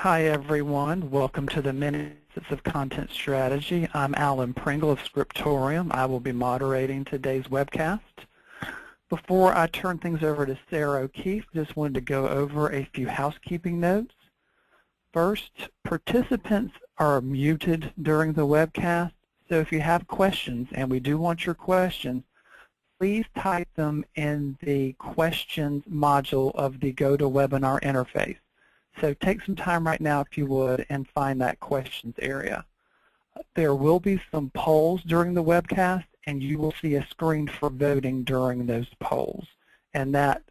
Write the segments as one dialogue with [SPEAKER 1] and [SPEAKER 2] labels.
[SPEAKER 1] Hi everyone, welcome to the Minutes of Content Strategy. I'm Alan Pringle of Scriptorium. I will be moderating today's webcast. Before I turn things over to Sarah O'Keefe, just wanted to go over a few housekeeping notes. First, participants are muted during the webcast, so if you have questions, and we do want your questions, please type them in the questions module of the GoToWebinar interface. So take some time right now, if you would, and find that questions area. There will be some polls during the webcast, and you will see a screen for voting during those polls. And that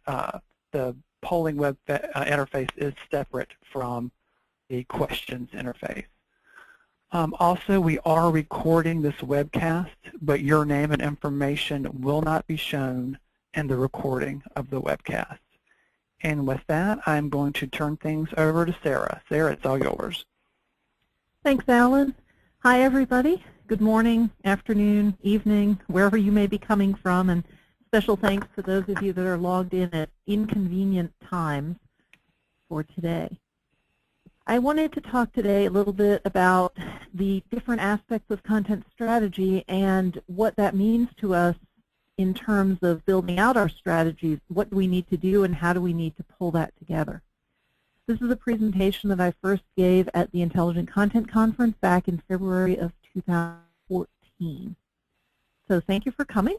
[SPEAKER 1] the polling web interface is separate from the questions interface. Also, we are recording this webcast, but your name and information will not be shown in the recording of the webcast. And with that, I'm going to turn things over to Sarah. Sarah, it's all yours.
[SPEAKER 2] Thanks, Alan. Hi, everybody. Good morning, afternoon, evening, wherever you may be coming from. And special thanks to those of you that are logged in at inconvenient times for today. I wanted to talk today a little bit about the different aspects of content strategy and what that means to us in terms of building out our strategies. What do we need to do and how do we need to pull that together? This is a presentation that I first gave at the Intelligent Content Conference back in February of 2014. So thank you for coming.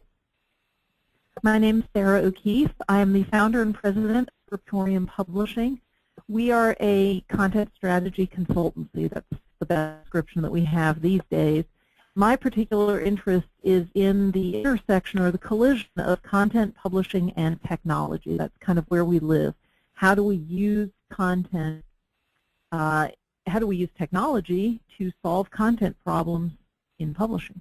[SPEAKER 2] My name is Sarah O'Keefe. I am the founder and president of Scriptorium Publishing. We are a content strategy consultancy. That's the best description that we have these days. My particular interest is in the intersection or the collision of content publishing and technology. That's kind of where we live. How do we use content, how do we use technology to solve content problems in publishing?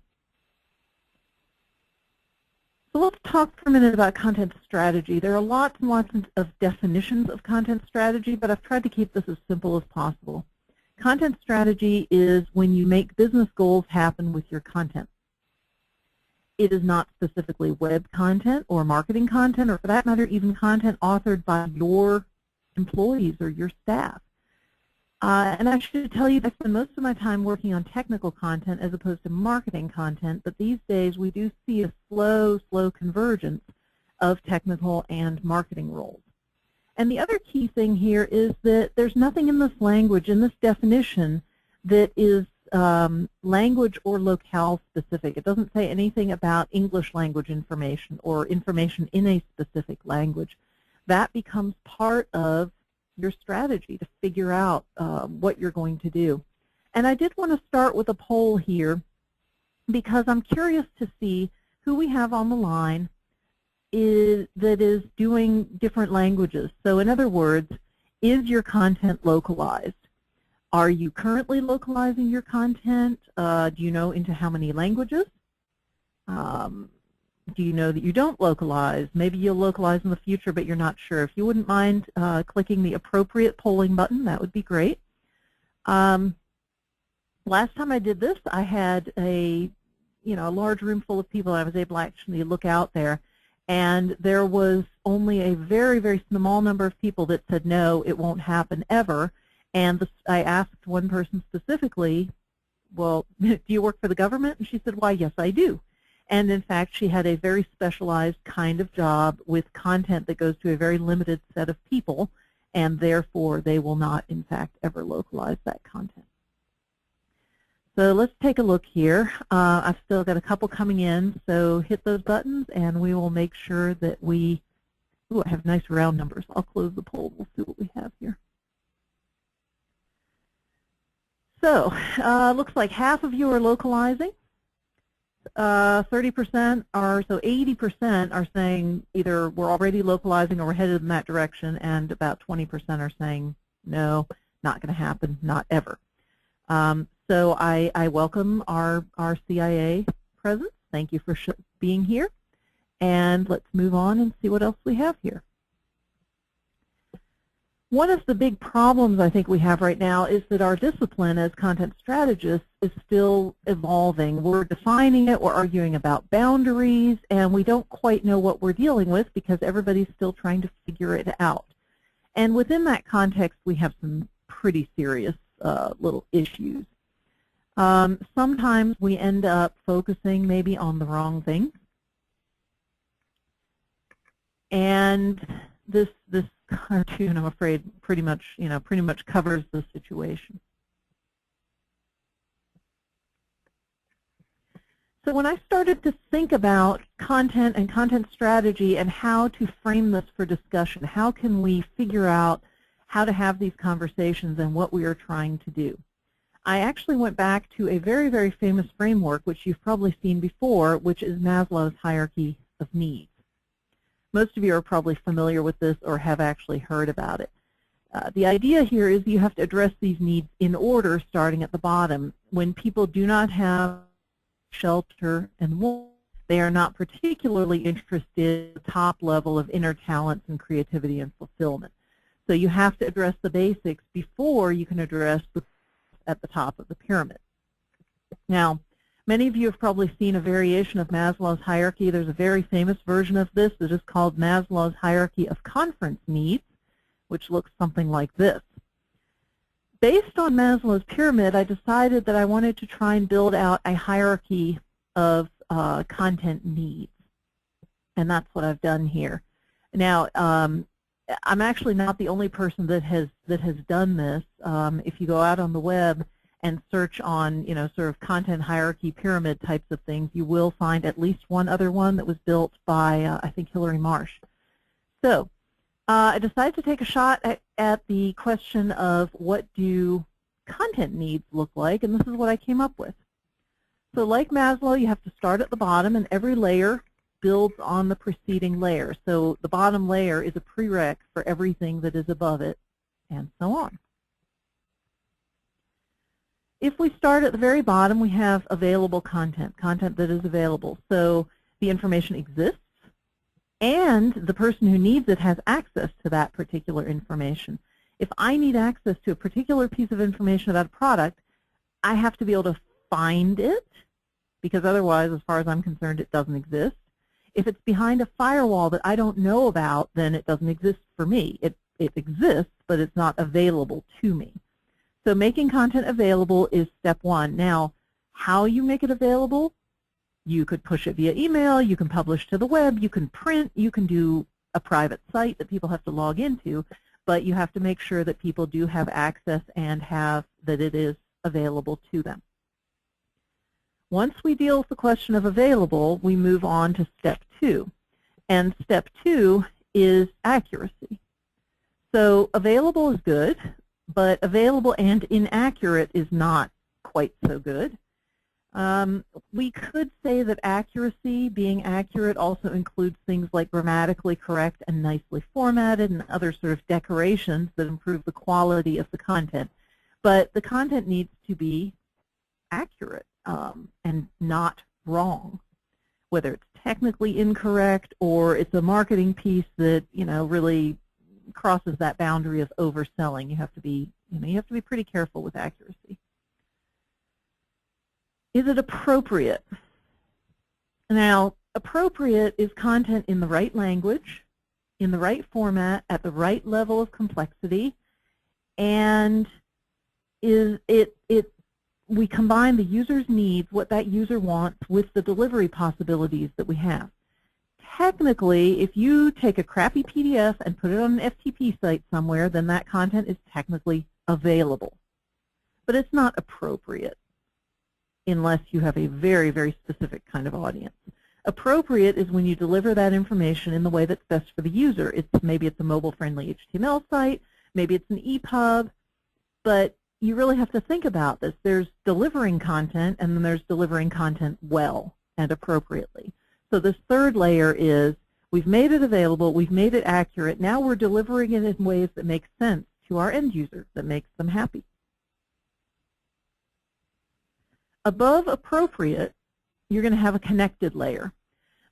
[SPEAKER 2] So let's talk for a minute about content strategy. There are lots and lots of definitions of content strategy, but I've tried to keep this as simple as possible. Content strategy is when you make business goals happen with your content. It is not specifically web content or marketing content, or for that matter, even content authored by your employees or your staff. And I should tell you, I spend most of my time working on technical content as opposed to marketing content, but these days we do see a slow convergence of technical and marketing roles. And the other key thing here is that there's nothing in this language, in this definition, that is language or locale specific. It doesn't say anything about English language information or information in a specific language. That becomes part of your strategy to figure out what you're going to do. And I did want to start with a poll here because I'm curious to see who we have on the line that is doing different languages. So in other words, is your content localized? Are you currently localizing your content? Do you know into how many languages? Do you know that you don't localize? Maybe you'll localize in the future, but you're not sure. If you wouldn't mind clicking the appropriate polling button, that would be great. Last time I did this, I had a large room full of people. I was able to actually look out there. And there was only a very, very small number of people that said, no, it won't happen ever. And I asked one person specifically, well, do you work for the government? And she said, why, yes, I do. And in fact, she had a very specialized kind of job with content that goes to a very limited set of people, and therefore they will not, in fact, ever localize that content. So let's take a look here. I've still got a couple coming in, so hit those buttons and we will make sure that we, I have nice round numbers. I'll close the poll. We'll see what we have here. So looks like half of you are localizing. 30% are, so 80% are saying either we're already localizing or we're headed in that direction, and about 20% are saying no, not going to happen, not ever. So I welcome our CIA presence. Thank you for being here. And let's move on and see what else we have here. One of the big problems I think we have right now is that our discipline as content strategists is still evolving. We're defining it, we're arguing about boundaries, and we don't quite know what we're dealing with because everybody's still trying to figure it out. And within that context, we have some pretty serious little issues. Sometimes we end up focusing maybe on the wrong thing. And this cartoon, I'm afraid, pretty much covers the situation. So when I started to think about content and content strategy and how to frame this for discussion, how can we figure out how to have these conversations and what we are trying to do, I actually went back to a very, very famous framework, which you've probably seen before, which is Maslow's hierarchy of needs. Most of you are probably familiar with this or have actually heard about it. The idea here is you have to address these needs in order, starting at the bottom. When people do not have shelter and warmth, they are not particularly interested in the top level of inner talents and creativity and fulfillment. So you have to address the basics before you can address the at the top of the pyramid. Now, many of you have probably seen a variation of Maslow's hierarchy. There's a very famous version of this that is called Maslow's hierarchy of conference needs, which looks something like this. Based on Maslow's pyramid, I decided that I wanted to try and build out a hierarchy of content needs, and that's what I've done here. Now, I'm actually not the only person that has done this. If you go out on the web and search on, sort of content hierarchy pyramid types of things, you will find at least one other one that was built by, I think, Hilary Marsh. So I decided to take a shot at the question of what do content needs look like, and this is what I came up with. So like Maslow, you have to start at the bottom, and every layer builds on the preceding layer. So the bottom layer is a prereq for everything that is above it, and so on. If we start at the very bottom, we have available content, content that is available. So the information exists, and the person who needs it has access to that particular information. If I need access to a particular piece of information about a product, I have to be able to find it, because otherwise, as far as I'm concerned, it doesn't exist. If it's behind a firewall that I don't know about, then it doesn't exist for me. It exists, but it's not available to me. So making content available is step one. Now, how you make it available, you could push it via email, you can publish to the web, you can print, you can do a private site that people have to log into, but you have to make sure that people do have access and that it is available to them. Once we deal with the question of available, we move on to step two. And step two is accuracy. So available is good, but available and inaccurate is not quite so good. We could say that accuracy, being accurate, also includes things like grammatically correct and nicely formatted and other sort of decorations that improve the quality of the content. But the content needs to be accurate and not wrong, whether it's technically incorrect or it's a marketing piece that really crosses that boundary of overselling. You have to be pretty careful with accuracy. Is it appropriate? Now, appropriate is content in the right language, in the right format, at the right level of complexity, and we combine the user's needs, what that user wants, with the delivery possibilities that we have. Technically, if you take a crappy PDF and put it on an FTP site somewhere, then that content is technically available. But it's not appropriate unless you have a very, very specific kind of audience. Appropriate is when you deliver that information in the way that's best for the user. Maybe it's a mobile-friendly HTML site, maybe it's an EPUB, but you really have to think about this. There's delivering content, and then there's delivering content well and appropriately. So this third layer is we've made it available, we've made it accurate, now we're delivering it in ways that make sense to our end user, that makes them happy. Above appropriate, you're going to have a connected layer.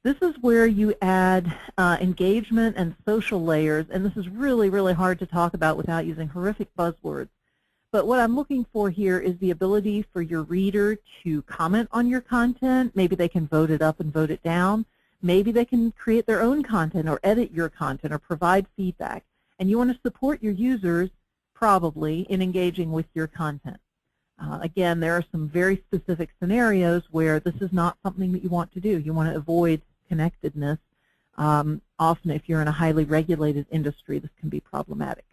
[SPEAKER 2] This is where you add engagement and social layers, and this is really, really hard to talk about without using horrific buzzwords. But what I'm looking for here is the ability for your reader to comment on your content. Maybe they can vote it up and vote it down. Maybe they can create their own content or edit your content or provide feedback. And you want to support your users probably, in engaging with your content. Again, there are some very specific scenarios where this is not something that you want to do. You want to avoid connectedness. Often, if you're in a highly regulated industry, this can be problematic.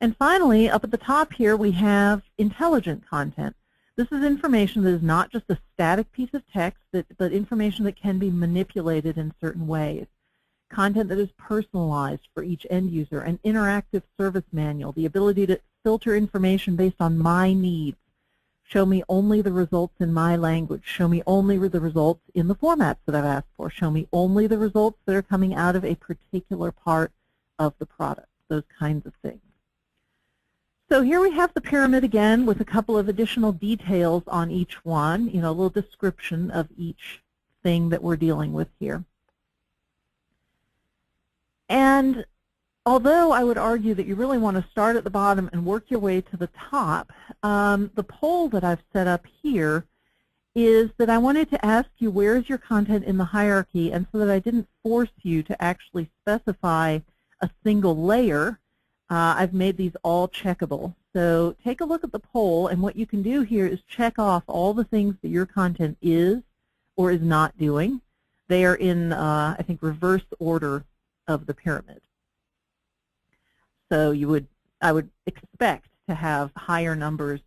[SPEAKER 2] And finally, up at the top here, we have intelligent content. This is information that is not just a static piece of text, but information that can be manipulated in certain ways. Content that is personalized for each end user, an interactive service manual, the ability to filter information based on my needs, show me only the results in my language, show me only the results in the formats that I've asked for, show me only the results that are coming out of a particular part of the product, those kinds of things. So here we have the pyramid again with a couple of additional details on each one, a little description of each thing that we're dealing with here. And although I would argue that you really want to start at the bottom and work your way to the top, the poll that I've set up here is that I wanted to ask you where is your content in the hierarchy, and so that I didn't force you to actually specify a single layer, I've made these all checkable. So take a look at the poll, and what you can do here is check off all the things that your content is or is not doing. They are in, I think, reverse order of the pyramid. So I would expect to have higher numbers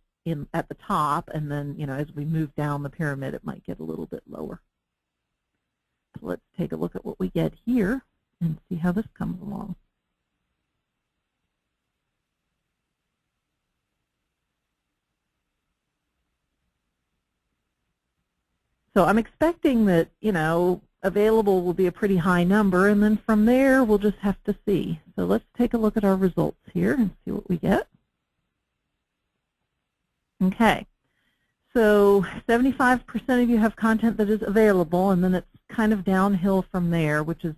[SPEAKER 2] at the top, and then as we move down the pyramid, it might get a little bit lower. So let's take a look at what we get here and see how this comes along. So I'm expecting that available will be a pretty high number, and then from there we'll just have to see. So let's take a look at our results here and see what we get. Okay, so 75% of you have content that is available, and then it's kind of downhill from there, which is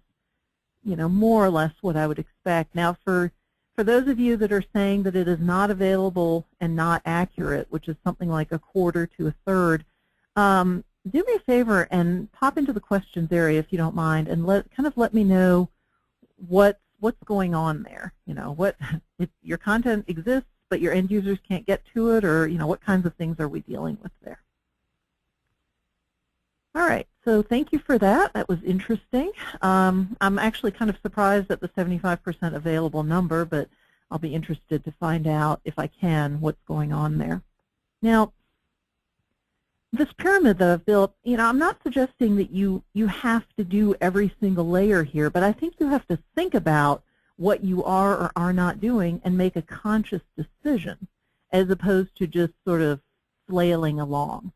[SPEAKER 2] more or less what I would expect. Now for those of you that are saying that it is not available and not accurate, which is something like a quarter to a third, do me a favor and pop into the questions area if you don't mind, and let me know what's going on there. If your content exists but your end users can't get to it, or what kinds of things are we dealing with there? All right, so thank you for that. That was interesting. I'm actually kind of surprised at the 75% available number, but I'll be interested to find out, if I can, what's going on there. Now, this pyramid that I've built, I'm not suggesting that you have to do every single layer here, but I think you have to think about what you are or are not doing and make a conscious decision, as opposed to just sort of flailing along.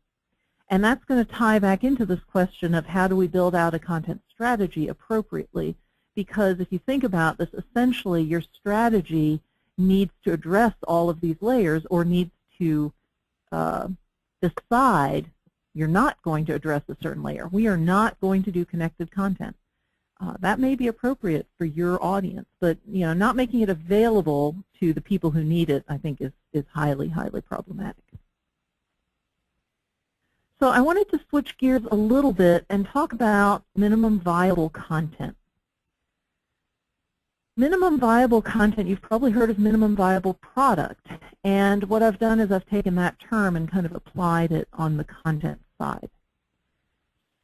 [SPEAKER 2] And that's going to tie back into this question of how do we build out a content strategy appropriately, because if you think about this, essentially your strategy needs to address all of these layers, or needs to decide you're not going to address a certain layer. We are not going to do connected content. That may be appropriate for your audience, but not making it available to the people who need it, I think, is highly, highly problematic. So I wanted to switch gears a little bit and talk about minimum viable content. Minimum viable content, you've probably heard of minimum viable product. And what I've done is I've taken that term and kind of applied it on the content side.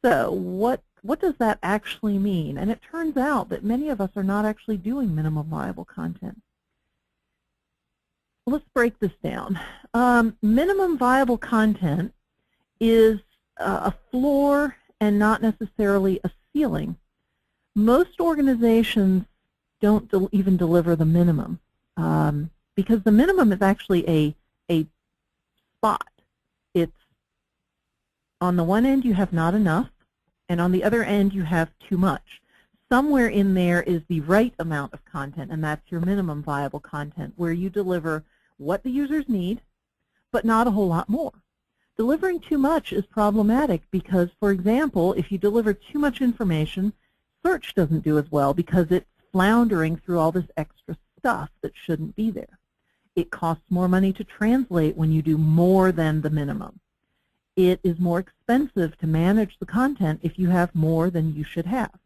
[SPEAKER 2] So what does that actually mean? And it turns out that many of us are not actually doing minimum viable content. Let's break this down. Minimum viable content is a floor and not necessarily a ceiling. Most organizations don't even deliver the minimum, because the minimum is actually a spot. It's on the one end you have not enough, and on the other end you have too much. Somewhere in there is the right amount of content, and that's your minimum viable content, where you deliver what the users need, but not a whole lot more. Delivering too much is problematic because, for example, if you deliver too much information, search doesn't do as well because it's floundering through all this extra stuff that shouldn't be there. It costs more money to translate when you do more than the minimum. It is more expensive to manage the content if you have more than you should have.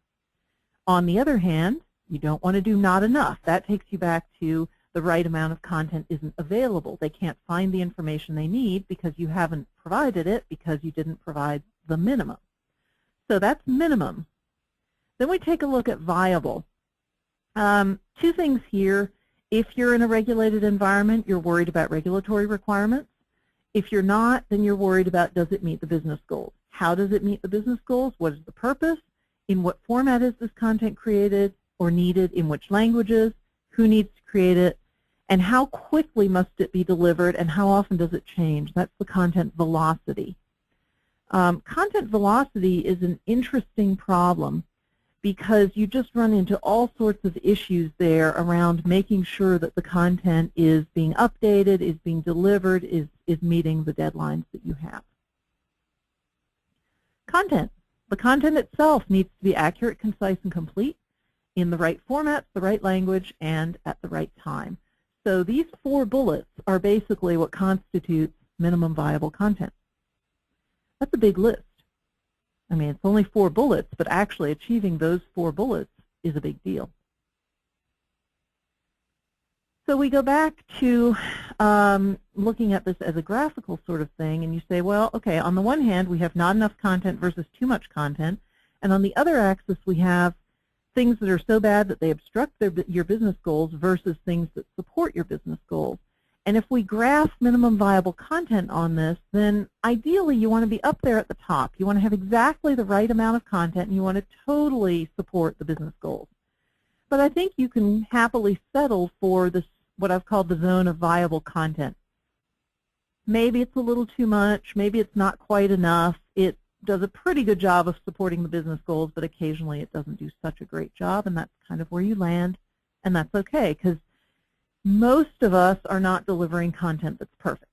[SPEAKER 2] On the other hand, you don't want to do not enough. That takes you back to the right amount of content isn't available. They can't find the information they need because you haven't provided it, because you didn't provide the minimum. So that's minimum. Then we take a look at viable. Two things here. If you're in a regulated environment, you're worried about regulatory requirements. If you're not, then you're worried about, does it meet the business goals? How does it meet the business goals? What is the purpose? In what format is this content created or needed? In which languages? Who needs to create it? And how quickly must it be delivered, and how often does it change? That's the content velocity. Content velocity is an interesting problem because you just run into all sorts of issues there around making sure that the content is being updated, is being delivered, is meeting the deadlines that you have. Content. The content itself needs to be accurate, concise, and complete in the right format, the right language, and at the right time. So these 4 bullets are basically what constitutes minimum viable content. That's a big list. I mean, it's only 4 bullets, but actually achieving those 4 bullets is a big deal. So we go back to looking at this as a graphical sort of thing, and you say, well, okay, on the one hand, we have not enough content versus too much content, and on the other axis, we have things that are so bad that they obstruct your business goals versus things that support your business goals. And if we graph minimum viable content on this, then ideally you want to be up there at the top. You want to have exactly the right amount of content, and you want to totally support the business goals. But I think you can happily settle for this, what I've called the zone of viable content. Maybe it's a little too much, maybe it's not quite enough. It does a pretty good job of supporting the business goals, but occasionally it doesn't do such a great job, and that's kind of where you land, and that's okay, because most of us are not delivering content that's perfect.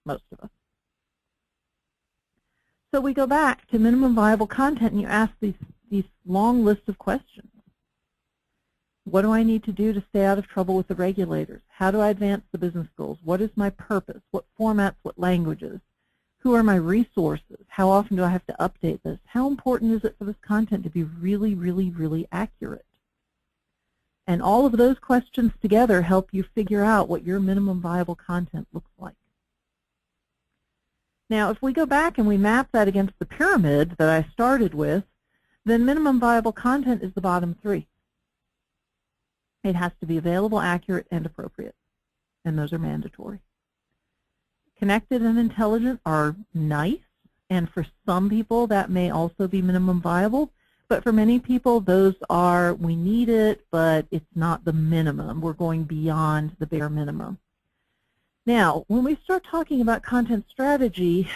[SPEAKER 2] Most of us. So we go back to minimum viable content, and you ask these long lists of questions. What do I need to do to stay out of trouble with the regulators? How do I advance the business goals? What is my purpose? What formats? What languages? Who are my resources? How often do I have to update this? How important is it for this content to be really, really, really accurate? And all of those questions together help you figure out what your minimum viable content looks like. Now, if we go back and we map that against the pyramid that I started with, then minimum viable content is the bottom 3. It has to be available, accurate, and appropriate, and those are mandatory. Connected and intelligent are nice, and for some people that may also be minimum viable. But for many people, those are, we need it, but it's not the minimum. We're going beyond the bare minimum. Now, when we start talking about content strategy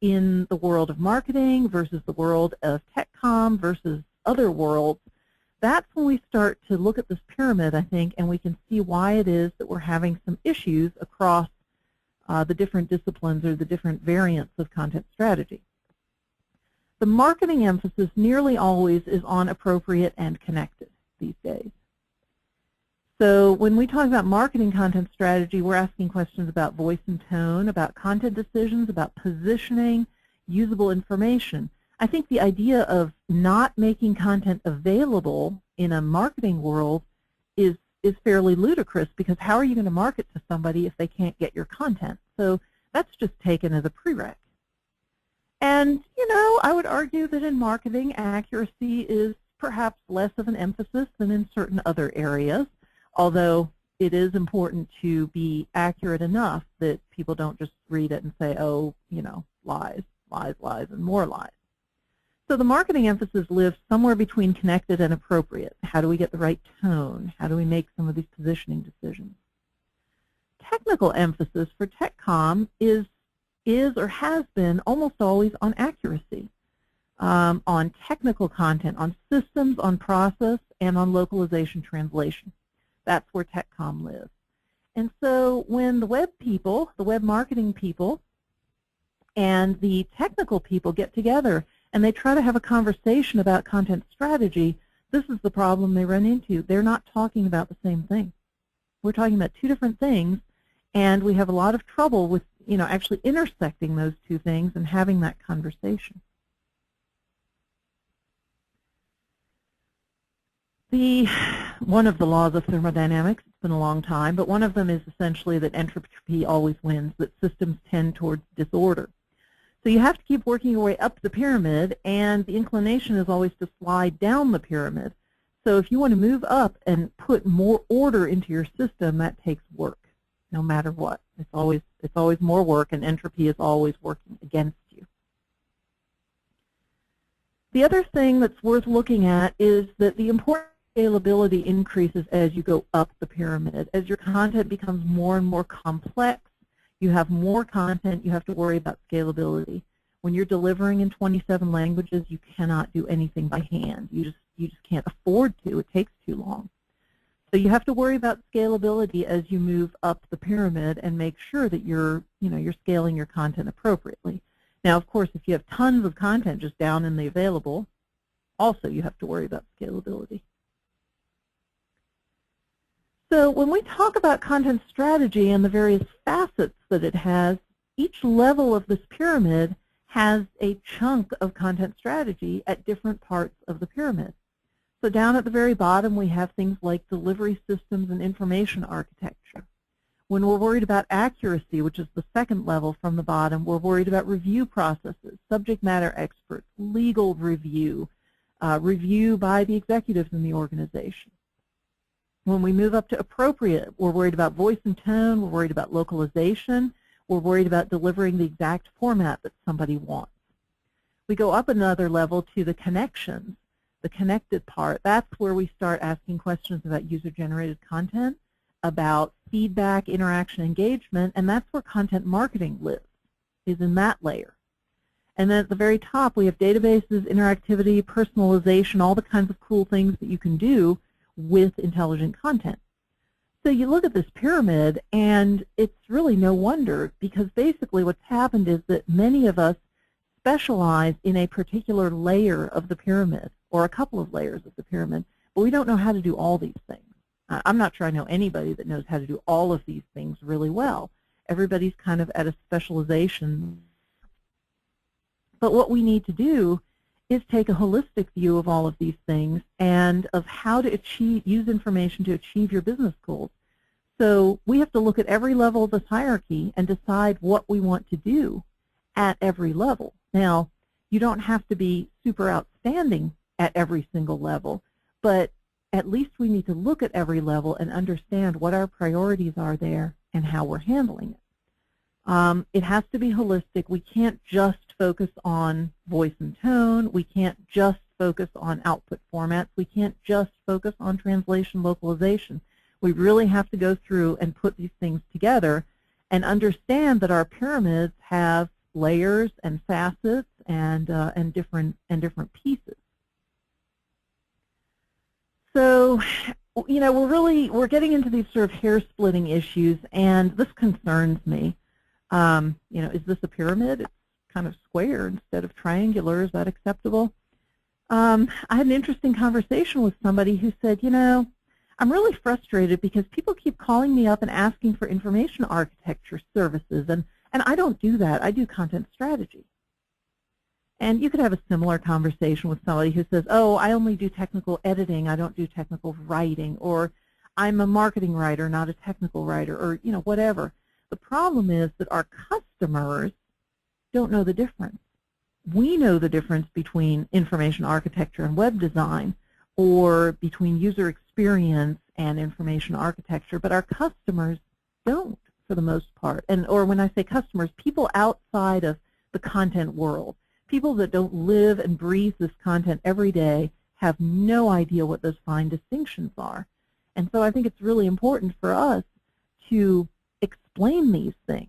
[SPEAKER 2] in the world of marketing versus the world of tech comm versus other worlds, that's when we start to look at this pyramid, I think, and we can see why it is that we're having some issues across the different disciplines or the different variants of content strategy. The marketing emphasis nearly always is on appropriate and connected these days. So when we talk about marketing content strategy, we're asking questions about voice and tone, about content decisions, about positioning, usable information. I think the idea of not making content available in a marketing world is fairly ludicrous, because how are you going to market to somebody if they can't get your content? So that's just taken as a prereq. And, you know, I would argue that in marketing, accuracy is perhaps less of an emphasis than in certain other areas, although it is important to be accurate enough that people don't just read it and say, oh, you know, lies, lies, lies, and more lies. So the marketing emphasis lives somewhere between connected and appropriate. How do we get the right tone? How do we make some of these positioning decisions? Technical emphasis for tech comm is or has been almost always on accuracy, on technical content, on systems, on process, and on localization translation. That's where tech comm lives. And so when the web people, the web marketing people, and the technical people get together and they try to have a conversation about content strategy, this is the problem they run into. They're not talking about the same thing. We're talking about 2 different things, and we have a lot of trouble with, you know, actually intersecting those 2 things and having that conversation. One of the laws of thermodynamics, it's been a long time, but one of them is essentially that entropy always wins, that systems tend towards disorder. So you have to keep working your way up the pyramid, and the inclination is always to slide down the pyramid. So if you want to move up and put more order into your system, that takes work, no matter what. It's always more work, and entropy is always working against you. The other thing that's worth looking at is that the important scalability increases as you go up the pyramid. As your content becomes more and more complex, you have more content, you have to worry about scalability. When you're delivering in 27 languages, you cannot do anything by hand. You just can't afford to. It takes too long. So you have to worry about scalability as you move up the pyramid and make sure that you're scaling your content appropriately. Now, of course, if you have tons of content just down in the available, also you have to worry about scalability. So when we talk about content strategy and the various facets that it has, each level of this pyramid has a chunk of content strategy at different parts of the pyramid. So down at the very bottom, we have things like delivery systems and information architecture. When we're worried about accuracy, which is the second level from the bottom, we're worried about review processes, subject matter experts, legal review, review by the executives in the organization. When we move up to appropriate, we're worried about voice and tone, we're worried about localization, we're worried about delivering the exact format that somebody wants. We go up another level to the connections, the connected part. That's where we start asking questions about user-generated content, about feedback, interaction, engagement, and that's where content marketing lives, is in that layer. And then at the very top, we have databases, interactivity, personalization, all the kinds of cool things that you can do with intelligent content. So you look at this pyramid, and it's really no wonder, because basically what's happened is that many of us specialize in a particular layer of the pyramid, or a couple of layers of the pyramid, but we don't know how to do all these things. I'm not sure I know anybody that knows how to do all of these things really well. Everybody's kind of at a specialization. But what we need to do is take a holistic view of all of these things and of how to use information to achieve your business goals. So we have to look at every level of this hierarchy and decide what we want to do at every level. Now, you don't have to be super outstanding at every single level, but at least we need to look at every level and understand what our priorities are there and how we're handling it. It has to be holistic. We can't just focus on voice and tone. We can't just focus on output formats. We can't just focus on translation localization. We really have to go through and put these things together and understand that our pyramids have layers and facets and different pieces. So, we're getting into these sort of hair-splitting issues, and this concerns me. Is this a pyramid? It's kind of square instead of triangular. Is that acceptable? I had an interesting conversation with somebody who said, I'm really frustrated because people keep calling me up and asking for information architecture services, and I don't do that. I do content strategy. And you could have a similar conversation with somebody who says, oh, I only do technical editing, I don't do technical writing, or I'm a marketing writer, not a technical writer, or whatever. The problem is that our customers don't know the difference. We know the difference between information architecture and web design, or between user experience and information architecture, but our customers don't, for the most part. Or when I say customers, people outside of the content world, people that don't live and breathe this content every day, have no idea what those fine distinctions are. And so I think it's really important for us to explain these things,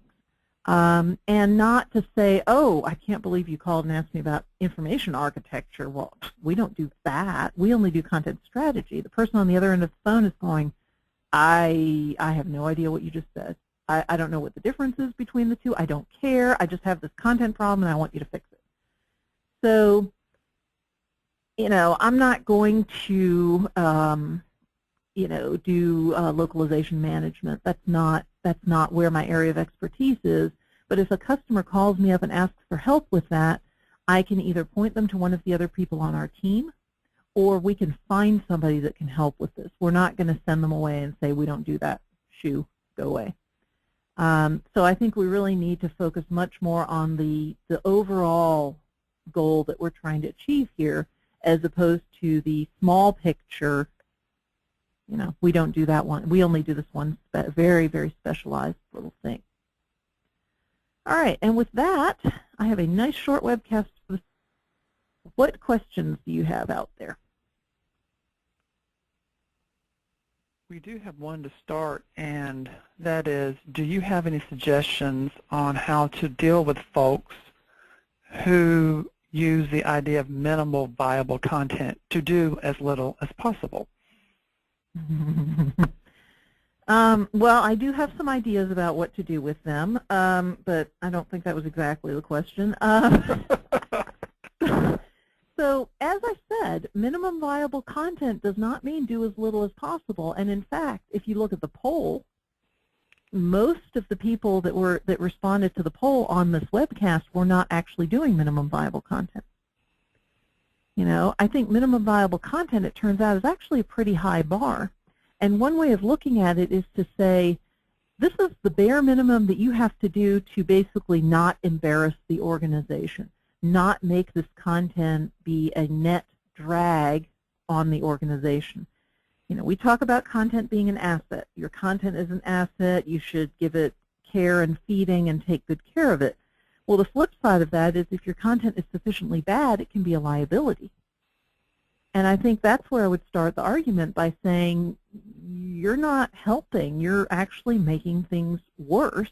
[SPEAKER 2] and not to say, oh, I can't believe you called and asked me about information architecture. Well, we don't do that. We only do content strategy. The person on the other end of the phone is going, I have no idea what you just said. I don't know what the difference is between the two. I don't care. I just have this content problem, and I want you to fix it. So, I'm not going to, do localization management. That's not where my area of expertise is. But if a customer calls me up and asks for help with that, I can either point them to one of the other people on our team, or we can find somebody that can help with this. We're not going to send them away and say, we don't do that, shoo, go away. So I think we really need to focus much more on the overall goal that we're trying to achieve here, as opposed to the small picture. You know, we don't do that one. We only do this one very, very specialized little thing. All right, and with that, I have a nice short webcast. What questions do you have out there?
[SPEAKER 1] We do have one to start, and that is, do you have any suggestions on how to deal with folks who use the idea of minimal viable content to do as little as possible?
[SPEAKER 2] Well, I do have some ideas about what to do with them, but I don't think that was exactly the question. So, as I said, minimum viable content does not mean do as little as possible. And in fact, if you look at the poll, most of the people that responded to the poll on this webcast were not actually doing minimum viable content. You know, I think minimum viable content, it turns out, is actually a pretty high bar. And one way of looking at it is to say, this is the bare minimum that you have to do to basically not embarrass the organization, not make this content be a net drag on the organization. You know, we talk about content being an asset. Your content is an asset. You should give it care and feeding and take good care of it. Well, the flip side of that is if your content is sufficiently bad, it can be a liability. And I think that's where I would start the argument by saying you're not helping. You're actually making things worse.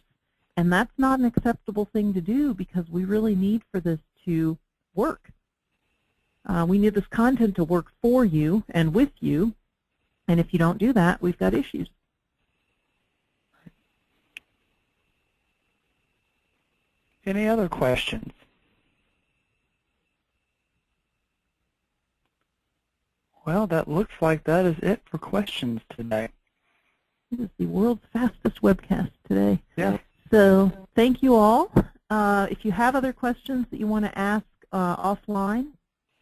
[SPEAKER 2] And that's not an acceptable thing to do, because we really need for this to work. We need this content to work for you and with you. And if you don't do that, we've got issues.
[SPEAKER 1] Any other questions? Well, that looks like that is it for questions today.
[SPEAKER 2] It is the world's fastest webcast today.
[SPEAKER 1] Yeah.
[SPEAKER 2] So thank you all. If you have other questions that you want to ask offline,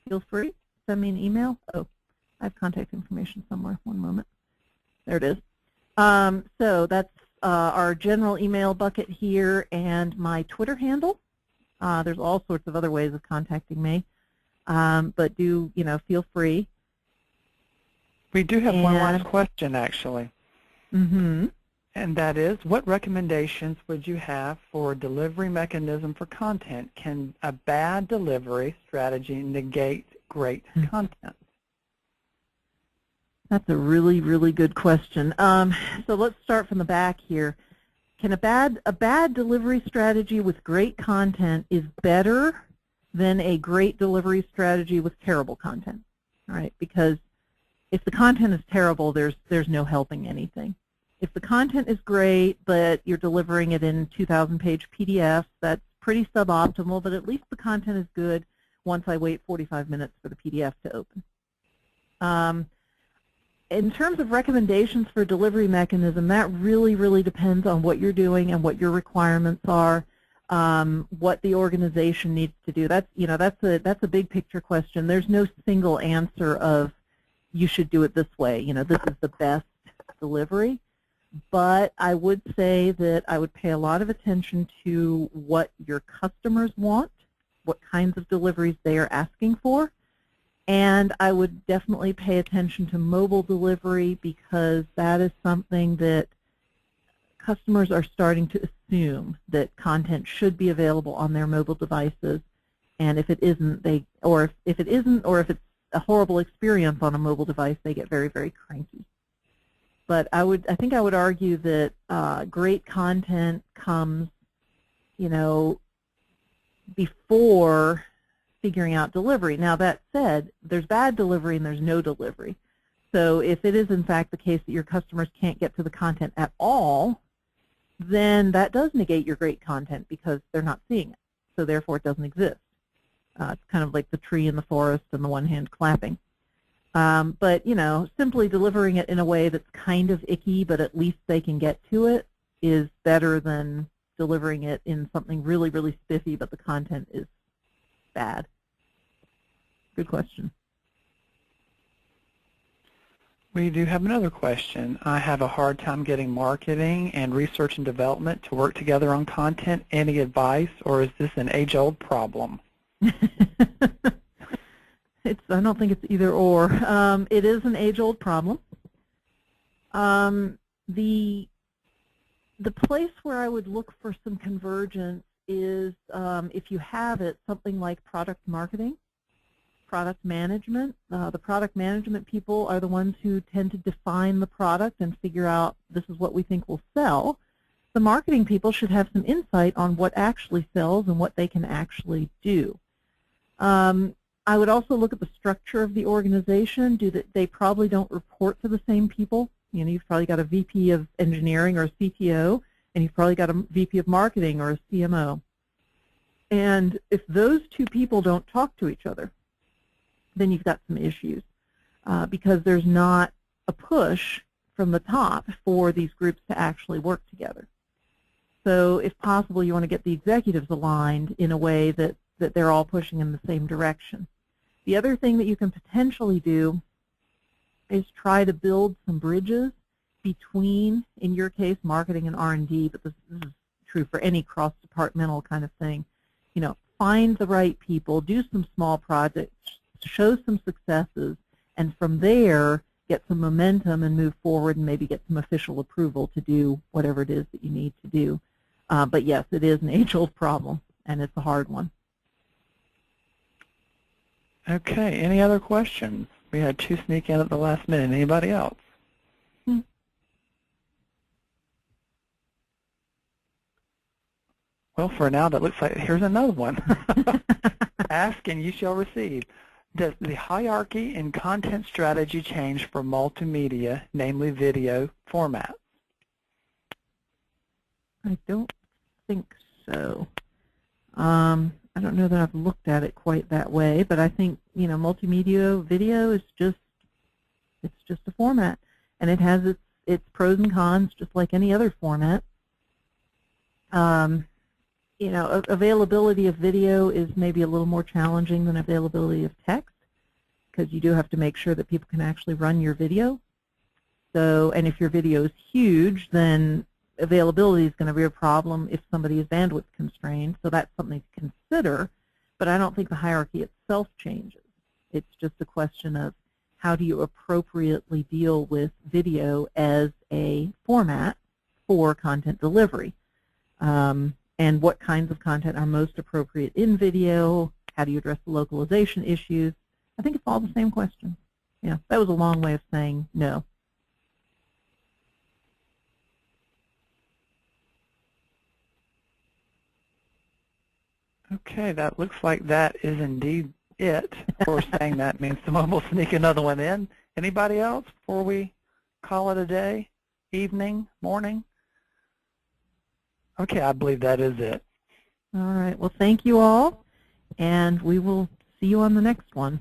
[SPEAKER 2] feel free. Send me an email. Oh, I have contact information somewhere. One moment. There it is. So that's our general email bucket here and my Twitter handle. There's all sorts of other ways of contacting me, but do, you know, feel free.
[SPEAKER 1] We do have one last question, actually.
[SPEAKER 2] Mm-hmm.
[SPEAKER 1] And that is, what recommendations would you have for a delivery mechanism for content? Can a bad delivery strategy negate great content?
[SPEAKER 2] That's a really, really good question. So let's start from the back here. Can a bad delivery strategy with great content is better than a great delivery strategy with terrible content? All right, because if the content is terrible, there's no helping anything. If the content is great, but you're delivering it in 2,000-page PDFs, that's pretty suboptimal, but at least the content is good once I wait 45 minutes for the PDF to open. In terms of recommendations for delivery mechanism, that really, really depends on what you're doing and what your requirements are, what the organization needs to do. That's, you know, that's a big picture question. There's no single answer of you should do it this way. You know, this is the best delivery. But I would say that I would pay a lot of attention to what your customers want, what kinds of deliveries they are asking for. And I would definitely pay attention to mobile delivery, because that is something that customers are starting to assume that content should be available on their mobile devices. And if it isn't, or if it's a horrible experience on a mobile device, they get very, very cranky. But I think I would argue that great content comes, you know, before figuring out delivery. Now that said, there's bad delivery and there's no delivery. So if it is in fact the case that your customers can't get to the content at all, then that does negate your great content, because they're not seeing it. So therefore it doesn't exist. It's kind of like the tree in the forest and the one hand clapping. But, you know, simply delivering it in a way that's kind of icky, but at least they can get to it, is better than delivering it in something really, really spiffy, but the content is bad. Good question.
[SPEAKER 1] We do have another question. I have a hard time getting marketing and research and development to work together on content. Any advice, or is this an age-old problem?
[SPEAKER 2] I don't think it's either or. It is an age-old problem. The place where I would look for some convergence is, if you have it, something like product marketing, product management. The product management people are the ones who tend to define the product and figure out this is what we think will sell. The marketing people should have some insight on what actually sells and what they can actually do. I would also look at the structure of the organization. They probably don't report to the same people. You know, you've probably got a VP of engineering or a CTO, and you've probably got a VP of marketing or a CMO. And if those two people don't talk to each other, then you've got some issues because there's not a push from the top for these groups to actually work together. So if possible, you want to get the executives aligned in a way that they're all pushing in the same direction. The other thing that you can potentially do is try to build some bridges between, in your case, marketing and R&D, but this is true for any cross-departmental kind of thing. You know, find the right people, do some small projects, show some successes, and from there get some momentum and move forward and maybe get some official approval to do whatever it is that you need to do. But yes, it is an age-old problem, and it's a hard one.
[SPEAKER 1] Okay, any other questions? We had two sneak in at the last minute. Anybody else? Well, for now, that looks like here's another one. Ask and you shall receive. Does the hierarchy in content strategy change for multimedia, namely video, formats? I
[SPEAKER 2] don't think so. I don't know that I've looked at it quite that way, but I think, you know, multimedia video is just a format, and it has its pros and cons just like any other format. You know, availability of video is maybe a little more challenging than availability of text because you do have to make sure that people can actually run your video. So, and if your video is huge, then availability is going to be a problem if somebody is bandwidth constrained, so that's something to consider, but I don't think the hierarchy itself changes. It's just a question of how do you appropriately deal with video as a format for content delivery, and what kinds of content are most appropriate in video, how do you address the localization issues. I think it's all the same question. Yeah, that was a long way of saying no.
[SPEAKER 1] Okay, that looks like that is indeed it. Of course, saying that means someone will sneak another one in. Anybody else before we call it a day, evening, morning? Okay, I believe that is it.
[SPEAKER 2] All right. Well, thank you all, and we will see you on the next one.